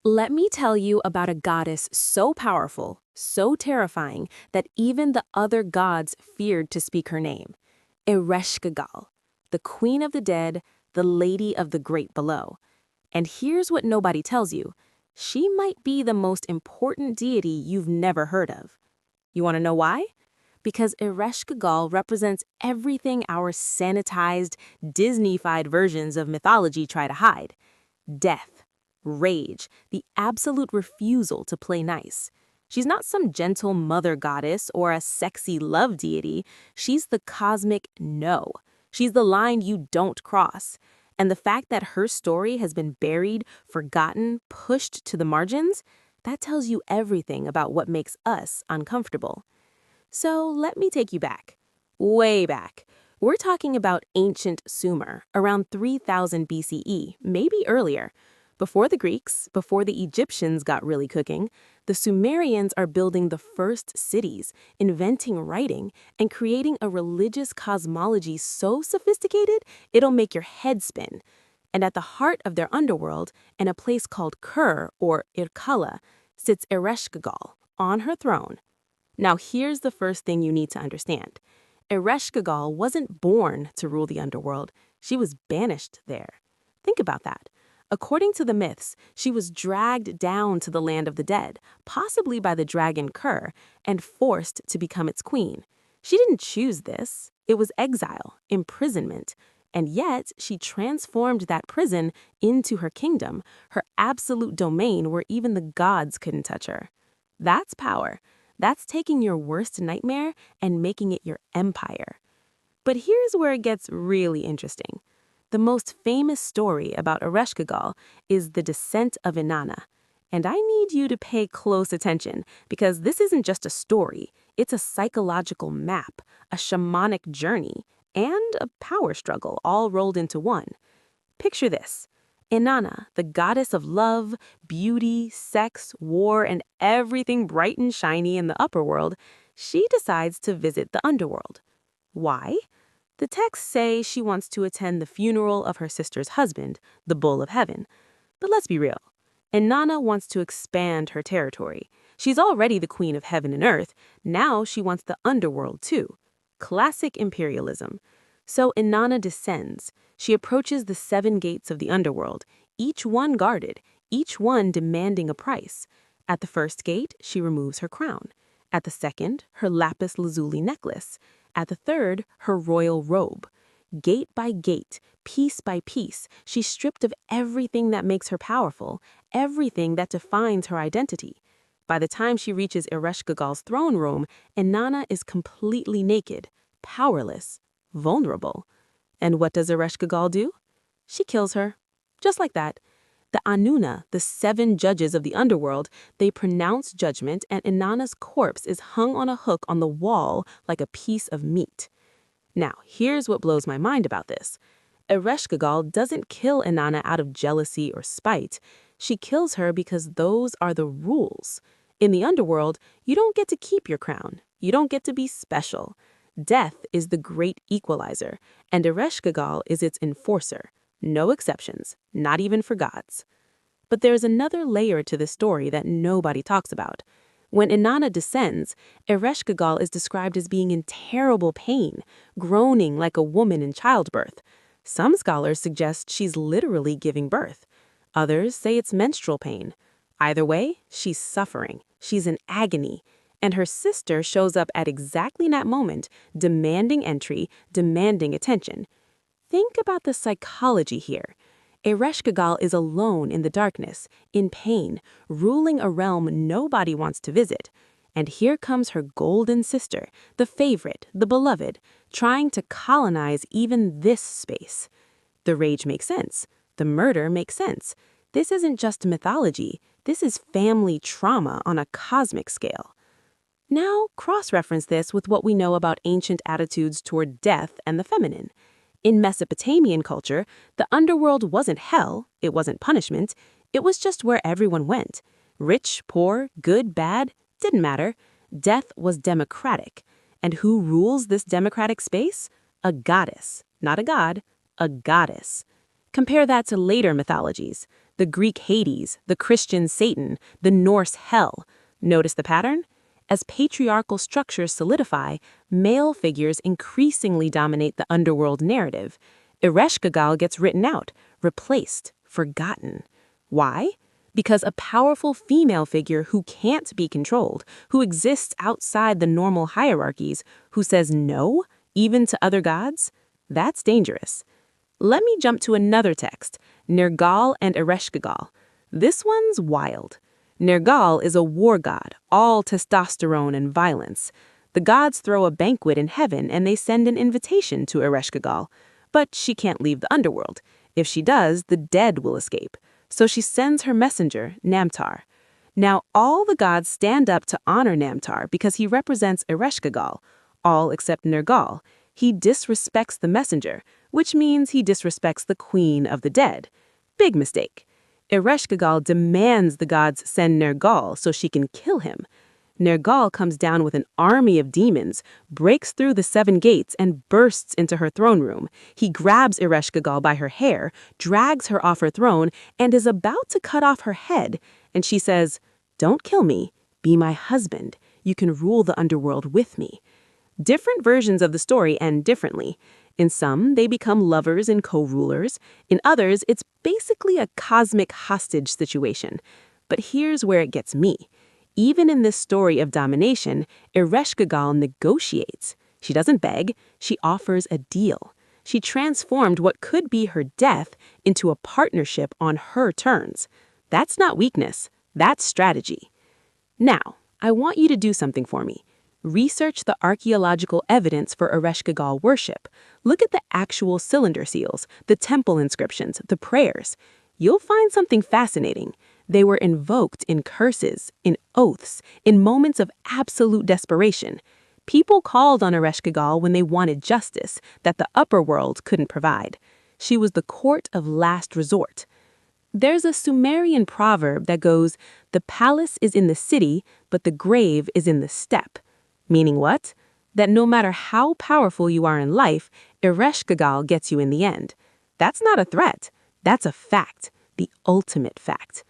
Let me tell you about a goddess so powerful, so terrifying, that even the other gods feared to speak her name. Ereshkigal, the queen of the dead, the lady of the great below. And here's what nobody tells you. She might be the most important deity you've never heard of. You want to know why? Because Ereshkigal represents everything our sanitized, Disney-fied versions of mythology try to hide. Death, rage, the absolute refusal to play nice. She's not some gentle mother goddess or a sexy love deity. She's the cosmic no. She's the line you don't cross. And the fact that her story has been buried, forgotten, pushed to the margins, that tells you everything about what makes us uncomfortable. So let me take you back. Way back. We're talking about ancient Sumer, around 3000 BCE, maybe earlier. Before the Greeks, before the Egyptians got really cooking, the Sumerians are building the first cities, inventing writing, and creating a religious cosmology so sophisticated it'll make your head spin. And at the heart of their underworld, in a place called Kur, or Irkalla, sits Ereshkigal, on her throne. Now here's the first thing you need to understand. Ereshkigal wasn't born to rule the underworld. She was banished there. Think about that. According to the myths, she was dragged down to the land of the dead, possibly by the dragon Kur, and forced to become its queen. She didn't choose this. It was exile, imprisonment. And yet, she transformed that prison into her kingdom, her absolute domain where even the gods couldn't touch her. That's power. That's taking your worst nightmare and making it your empire. But here's where it gets really interesting. The most famous story about Ereshkigal is the descent of Inanna. And I need you to pay close attention because this isn't just a story. It's a psychological map, a shamanic journey, and a power struggle all rolled into one. Picture this. Inanna, the goddess of love, beauty, sex, war, and everything bright and shiny in the upper world, she decides to visit the underworld. Why? The texts say she wants to attend the funeral of her sister's husband, the Bull of Heaven. But let's be real. Inanna wants to expand her territory. She's already the queen of heaven and earth. Now she wants the underworld too. Classic imperialism. So Inanna descends. She approaches the 7 gates of the underworld, each one guarded, each one demanding a price. At the first gate, she removes her crown. At the second, her lapis lazuli necklace. At the third, her royal robe. Gate by gate, piece by piece, she's stripped of everything that makes her powerful, everything that defines her identity. By the time she reaches Ereshkigal's throne room, Inanna is completely naked, powerless, vulnerable. And what does Ereshkigal do? She kills her. Just like that. The Anuna, the 7 judges of the underworld, they pronounce judgment and Inanna's corpse is hung on a hook on the wall like a piece of meat. Now, here's what blows my mind about this. Ereshkigal doesn't kill Inanna out of jealousy or spite. She kills her because those are the rules. In the underworld, you don't get to keep your crown. You don't get to be special. Death is the great equalizer, and Ereshkigal is its enforcer. No exceptions, not even for gods. But there's another layer to this story that nobody talks about. When Inanna descends, Ereshkigal is described as being in terrible pain, groaning like a woman in childbirth. Some scholars suggest she's literally giving birth. Others say it's menstrual pain. Either way, she's suffering. She's in agony. And her sister shows up at exactly that moment, demanding entry, demanding attention. Think about the psychology here. Ereshkigal is alone in the darkness, in pain, ruling a realm nobody wants to visit. And here comes her golden sister, the favorite, the beloved, trying to colonize even this space. The rage makes sense. The murder makes sense. This isn't just mythology. This is family trauma on a cosmic scale. Now, cross-reference this with what we know about ancient attitudes toward death and the feminine. In Mesopotamian culture, the underworld wasn't hell, it wasn't punishment, it was just where everyone went. Rich, poor, good, bad, didn't matter. Death was democratic. And who rules this democratic space? A goddess. Not a god, a goddess. Compare that to later mythologies. the Greek Hades, the Christian Satan, the Norse Hell. Notice the pattern? As patriarchal structures solidify, male figures increasingly dominate the underworld narrative. Ereshkigal gets written out, replaced, forgotten. Why? Because a powerful female figure who can't be controlled, who exists outside the normal hierarchies, who says no, even to other gods, that's dangerous. Let me jump to another text, Nergal and Ereshkigal. This one's wild. Nergal is a war god, all testosterone and violence. The gods throw a banquet in heaven and they send an invitation to Ereshkigal. But she can't leave the underworld. If she does, the dead will escape. So she sends her messenger, Namtar. Now all the gods stand up to honor Namtar because he represents Ereshkigal, all except Nergal. He disrespects the messenger, which means he disrespects the queen of the dead. Big mistake. Ereshkigal demands the gods send Nergal so she can kill him. Nergal comes down with an army of demons, breaks through the 7 gates, and bursts into her throne room. He grabs Ereshkigal by her hair, drags her off her throne, and is about to cut off her head. And she says, "Don't kill me. Be my husband. You can rule the underworld with me." Different versions of the story end differently. In some, they become lovers and co-rulers. In others, it's basically a cosmic hostage situation. But here's where it gets me. Even in this story of domination, Ereshkigal negotiates. She doesn't beg, she offers a deal. She transformed what could be her death into a partnership on her terms. That's not weakness, that's strategy. Now, I want you to do something for me. Research the archaeological evidence for Ereshkigal worship. Look at the actual cylinder seals, the temple inscriptions, the prayers. You'll find something fascinating. They were invoked in curses, in oaths, in moments of absolute desperation. People called on Ereshkigal when they wanted justice that the upper world couldn't provide. She was the court of last resort. There's a Sumerian proverb that goes, "The palace is in the city, but the grave is in the steppe." Meaning what? That no matter how powerful you are in life, Ereshkigal gets you in the end. That's not a threat. That's a fact, the ultimate fact.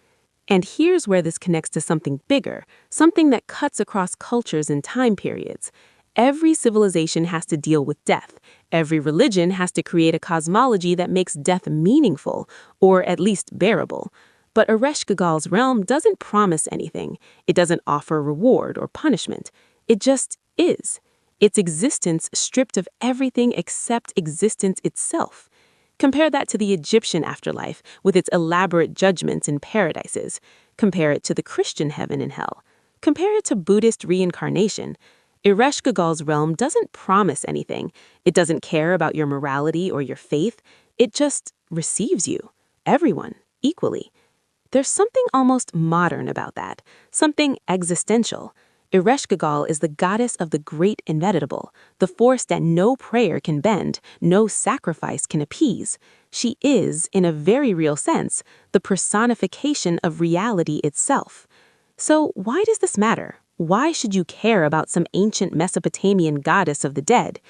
And here's where this connects to something bigger, something that cuts across cultures and time periods. Every civilization has to deal with death. Every religion has to create a cosmology that makes death meaningful, or at least bearable. But Ereshkigal's realm doesn't promise anything. It doesn't offer reward or punishment. It just is. Its existence stripped of everything except existence itself. Compare that to the Egyptian afterlife with its elaborate judgments and paradises. Compare it to the Christian heaven and hell. Compare it to Buddhist reincarnation. Ereshkigal's realm doesn't promise anything. It doesn't care about your morality or your faith. It just receives you, everyone, equally. There's something almost modern about that, something existential. Ereshkigal is the goddess of the great inevitable, the force that no prayer can bend, no sacrifice can appease. She is, in a very real sense, the personification of reality itself. So why does this matter? Why should you care about some ancient Mesopotamian goddess of the dead?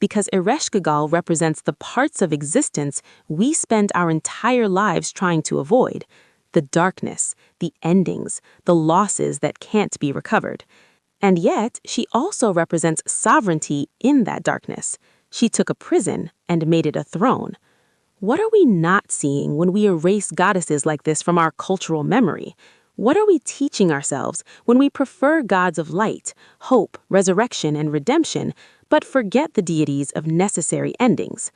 Because Ereshkigal represents the parts of existence we spend our entire lives trying to avoid. The darkness, the endings, the losses that can't be recovered. And yet, she also represents sovereignty in that darkness. She took a prison and made it a throne. What are we not seeing when we erase goddesses like this from our cultural memory? What are we teaching ourselves when we prefer gods of light, hope, resurrection, and redemption, but forget the deities of necessary endings?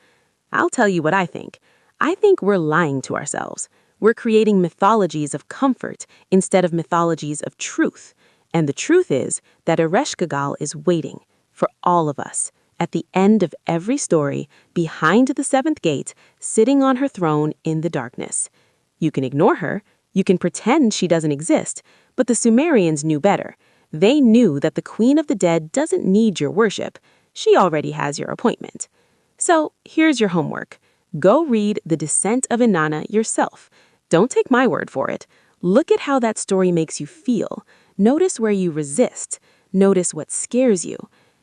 I'll tell you what I think. I think we're lying to ourselves. We're creating mythologies of comfort instead of mythologies of truth. And the truth is that Ereshkigal is waiting for all of us at the end of every story, behind the 7th gate, sitting on her throne in the darkness. You can ignore her, you can pretend she doesn't exist, but the Sumerians knew better. They knew that the Queen of the Dead doesn't need your worship. She already has your appointment. So here's your homework. Go read The Descent of Inanna yourself. Don't take my word for it. Look at how that story makes you feel. Notice where you resist. Notice what scares you.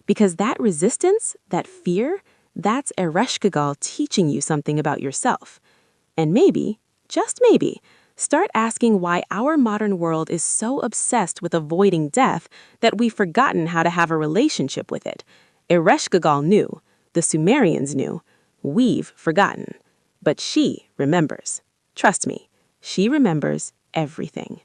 Because that resistance, that fear, that's Ereshkigal teaching you something about yourself. And maybe, just maybe, Start asking why our modern world is so obsessed with avoiding death that we've forgotten how to have a relationship with it. Ereshkigal knew, the Sumerians knew, we've forgotten. But she remembers. Trust me, she remembers everything.